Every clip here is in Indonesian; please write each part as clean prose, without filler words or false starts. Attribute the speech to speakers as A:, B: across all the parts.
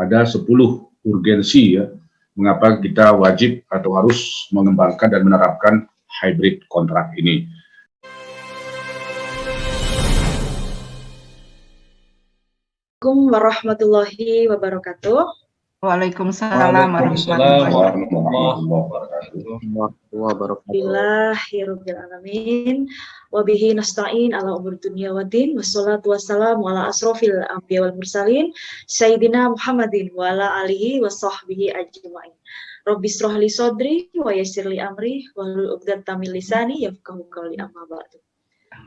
A: ada 10 urgensi ya, mengapa kita wajib atau harus mengembangkan dan menerapkan hybrid kontrak ini.
B: Assalamualaikum warahmatullahi wabarakatuh.
C: Waalaikumsalam warahmatullahi
B: wabarakatuh. Bismillahirrahmanirrahim. Wabihi nasta'in ala umur dunia waddin. Wassalatu wassalamu ala asrofil anbiya wal mursalin. Sayyidina Muhammadin wa ala alihi wa sahbihi ajma'in. Rabbi shrah li sodri wa yassir li amri wahlul 'uqdatam min lisani yafqahu qawli amma ba'du.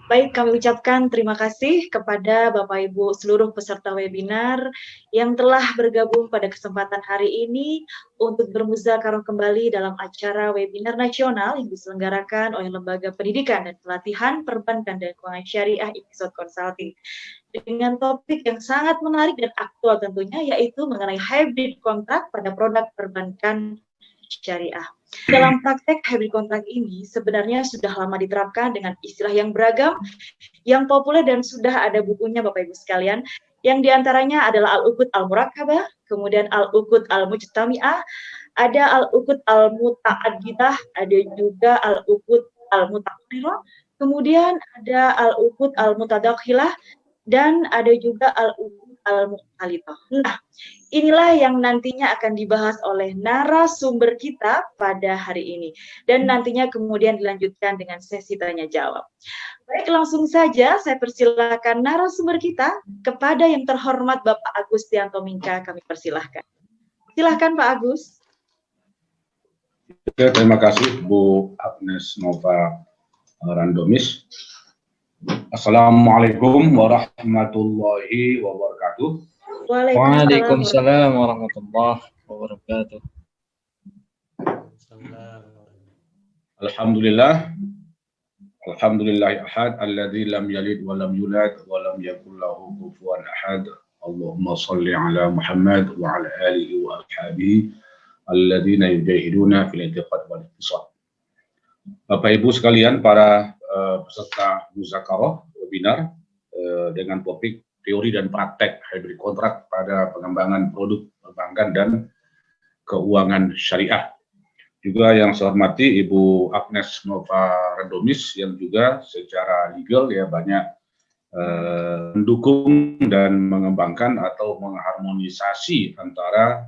B: Baik, kami ucapkan terima kasih kepada Bapak Ibu seluruh peserta webinar yang telah bergabung pada kesempatan hari ini untuk bermuzakarah kembali dalam acara webinar nasional yang diselenggarakan oleh Lembaga Pendidikan dan Pelatihan Perbankan dan Keuangan Syariah Iqtisad Consulting dengan topik yang sangat menarik dan aktual tentunya, yaitu mengenai hybrid kontrak pada produk perbankan syariah. Dalam praktek hybrid kontrak ini sebenarnya sudah lama diterapkan dengan istilah yang beragam, yang populer dan sudah ada bukunya Bapak Ibu sekalian, yang diantaranya adalah Al-Uqud Al-Murakabah, kemudian Al-Uqud Al-Mujtami'ah, ada Al-Uqud Al-Muta'addidah, ada juga Al-Uqud Al-Mutaqrirah, kemudian ada Al-Uqud Al-Mutadakhilah, dan ada juga Al-Uqud Al-Muqtalithah. Nah, inilah yang nantinya akan dibahas oleh narasumber kita pada hari ini. Dan nantinya kemudian dilanjutkan dengan sesi tanya jawab. Baik, langsung saja saya persilakan narasumber kita kepada yang terhormat Bapak Agus Tianto Mingka, kami persilahkan. Silakan Pak Agus.
A: Oke, terima kasih Bu Agnes Nova Randomis. Assalamualaikum warahmatullahi wabarakatuh.
C: Waalaikumsalam warahmatullahi wabarakatuh.
A: Alhamdulillahi ahad alladzi lam yalid wa lam yulad wa lam yakul lahu kufuwan ahad. Allahumma shalli ala Muhammad wa ala alihi wa ashabihi alladzina yujahiduna fil i'tiqad wal ihtisab. Bapak Ibu sekalian, para peserta muzakarah webinar dengan topik teori dan praktek hybrid kontrak pada pengembangan produk perbankan dan keuangan syariah. Juga yang saya hormati Ibu Agnes Nova Randomis yang juga secara legal ya banyak mendukung dan mengembangkan atau mengharmonisasi antara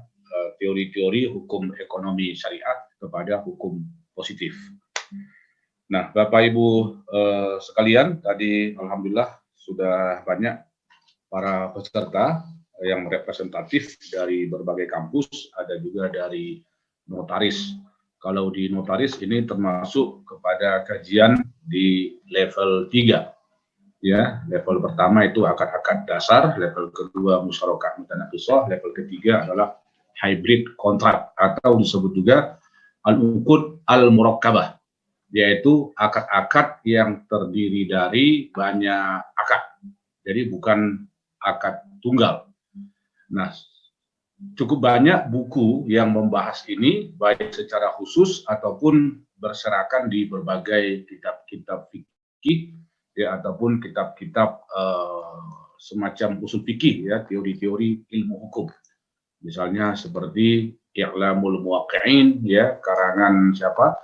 A: teori-teori hukum ekonomi syariah kepada hukum positif. Nah, Bapak Ibu sekalian, tadi alhamdulillah sudah banyak para peserta yang representatif dari berbagai kampus, ada juga dari notaris. Kalau di notaris ini termasuk kepada kajian di level 3. Ya, level pertama itu akad-akad dasar, level kedua musyarakah mutanaqishah, level ketiga adalah hybrid kontrak atau disebut juga al-uqud al-murakabah, yaitu akad-akad yang terdiri dari banyak akad. Jadi bukan akad tunggal. Nah, cukup banyak buku yang membahas ini, baik secara khusus ataupun berserakan di berbagai kitab-kitab fikih, ya, ataupun kitab-kitab semacam usul fikih, ya, teori-teori ilmu hukum. Misalnya seperti I'lamul Muwaqqi'in, ya, karangan siapa?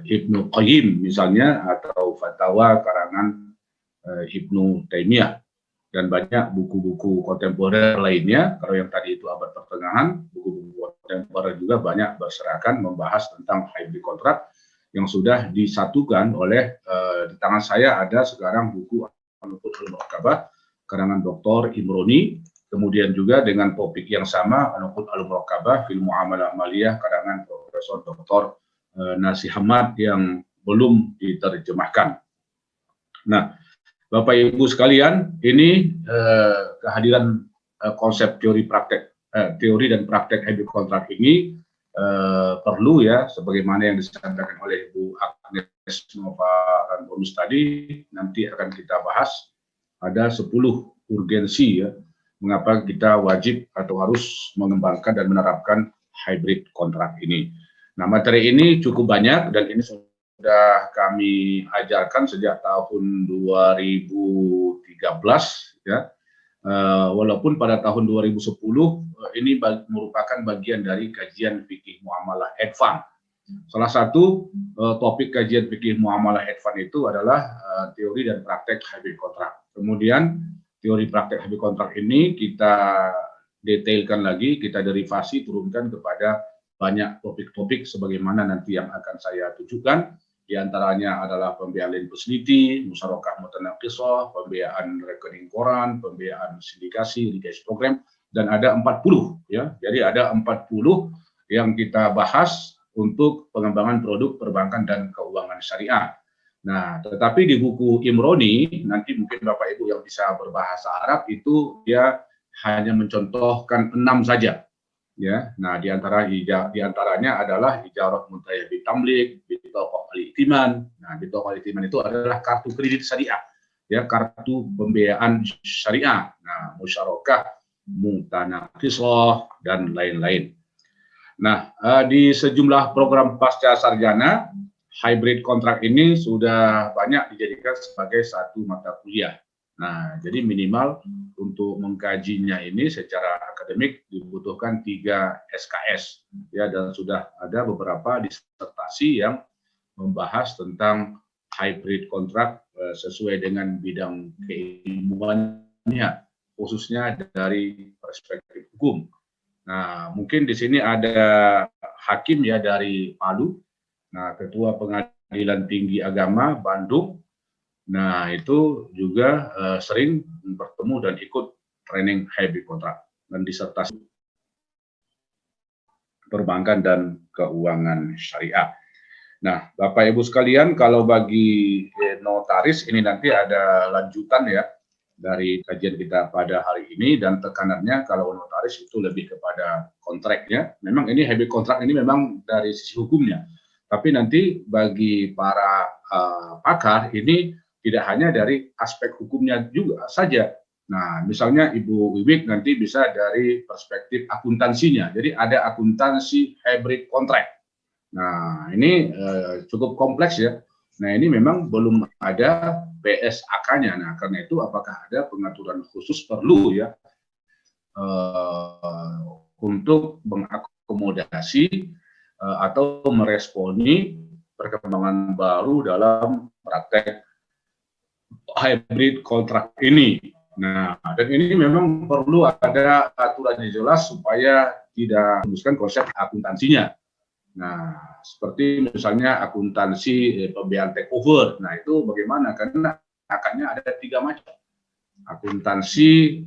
A: Ibnu Qayyim misalnya, atau fatwa karangan Ibnu Taimiyah, dan banyak buku-buku kontemporer lainnya. Kalau yang tadi itu abad pertengahan, buku-buku kontemporer juga banyak berserakan membahas tentang hybrid kontrak yang sudah disatukan oleh di tangan saya ada sekarang buku Al-Uqud Al-Murakabah karangan Dr. Imroni, kemudian juga dengan topik yang sama Al-Uqud Al-Murakabah fil Muamalah Maliyah karangan Profesor Dr. Nasih Hamad yang belum diterjemahkan. Nah, Bapak Ibu sekalian, ini kehadiran konsep teori dan praktek hybrid kontrak ini perlu, ya, sebagaimana yang disampaikan oleh Bu Agnes Nova Randomis tadi, nanti akan kita bahas. Ada 10 urgensi, ya, mengapa kita wajib atau harus mengembangkan dan menerapkan hybrid kontrak ini. Nah, materi ini cukup banyak dan ini sudah kami ajarkan sejak tahun 2013, ya. Walaupun pada tahun 2010 ini merupakan bagian dari kajian fikih muamalah advance. Salah satu topik kajian fikih muamalah advance itu adalah teori dan praktek hybrid kontrak. Kemudian teori praktek hybrid kontrak ini kita detailkan lagi, kita derivasi, turunkan kepada banyak topik-topik sebagaimana nanti yang akan saya tunjukkan. Di antaranya adalah pembiayaan lend facility, musyarakah mutanaqishah, pembiayaan rekening koran, pembiayaan sindikasi, liquidation program, dan ada 40 ya. Jadi ada 40 yang kita bahas untuk pengembangan produk perbankan dan keuangan syariah. Nah, tetapi di buku Imroni, nanti mungkin Bapak Ibu yang bisa berbahasa Arab itu dia hanya mencontohkan 6 saja. Ya, nah di antaranya adalah ijarah muntahiyah bitamlik, bitaqah al-i'timan. Nah, bitaqah al-i'timan itu adalah kartu kredit syariah, ya, kartu pembiayaan syariah. Nah, musyarakah, mutanaqishah dan lain-lain. Nah, di sejumlah program pasca sarjana, hybrid kontrak ini sudah banyak dijadikan sebagai satu mata kuliah. Nah, jadi minimal untuk mengkajinya ini secara akademik dibutuhkan 3 SKS, ya, dan sudah ada beberapa disertasi yang membahas tentang hybrid kontrak sesuai dengan bidang keilmuannya, khususnya dari perspektif hukum. Nah, mungkin di sini ada hakim ya dari Palu, nah, Ketua Pengadilan Tinggi Agama Bandung. Nah, itu juga sering bertemu dan ikut training hybrid kontrak dan disertasi perbankan dan keuangan syariah. Nah, Bapak Ibu sekalian, kalau bagi notaris ini nanti ada lanjutan ya dari kajian kita pada hari ini, dan tekanannya kalau notaris itu lebih kepada kontraknya. Memang ini hybrid kontrak ini memang dari sisi hukumnya, tapi nanti bagi para pakar ini tidak hanya dari aspek hukumnya juga saja. Nah, misalnya Ibu Wiwik nanti bisa dari perspektif akuntansinya. Jadi ada akuntansi hybrid kontrak. Nah, ini cukup kompleks ya. Nah, ini memang belum ada PSAK-nya. Nah, karena itu apakah ada pengaturan khusus perlu ya untuk mengakomodasi atau meresponi perkembangan baru dalam praktek hybrid kontrak ini. Nah, dan ini memang perlu ada aturan yang jelas supaya tidak merumuskan konsep akuntansinya. Nah, seperti misalnya akuntansi pembiayaan takeover. Nah, itu bagaimana? Karena akadnya ada 3 macam. Akuntansi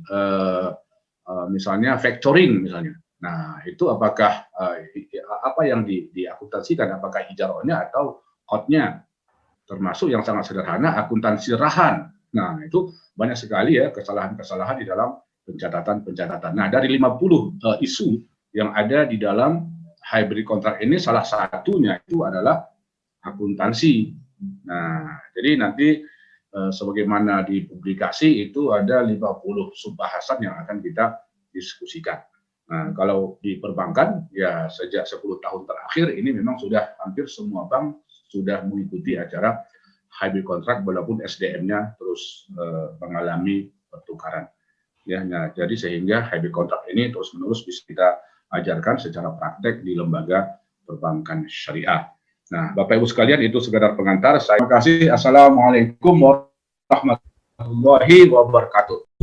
A: misalnya factoring misalnya. Nah, itu apakah apa yang diakuntansikan, apakah ijarahnya atau outnya? Termasuk yang sangat sederhana akuntansi rahan. Nah, itu banyak sekali ya kesalahan-kesalahan di dalam pencatatan. Nah, dari 50 isu yang ada di dalam hybrid kontrak ini, salah satunya itu adalah akuntansi. Nah, jadi nanti sebagaimana di publikasi itu ada 50 subbahasan yang akan kita diskusikan. Nah, kalau di perbankan ya sejak 10 tahun terakhir ini memang sudah hampir semua bank sudah mengikuti acara hybrid kontrak walaupun SDM-nya terus mengalami pertukaran. Ya, nah, jadi sehingga hybrid kontrak ini terus-menerus bisa kita ajarkan secara praktek di lembaga perbankan syariah. Nah, Bapak Ibu sekalian, itu sekedar pengantar. Terima kasih. Assalamualaikum warahmatullahi wabarakatuh.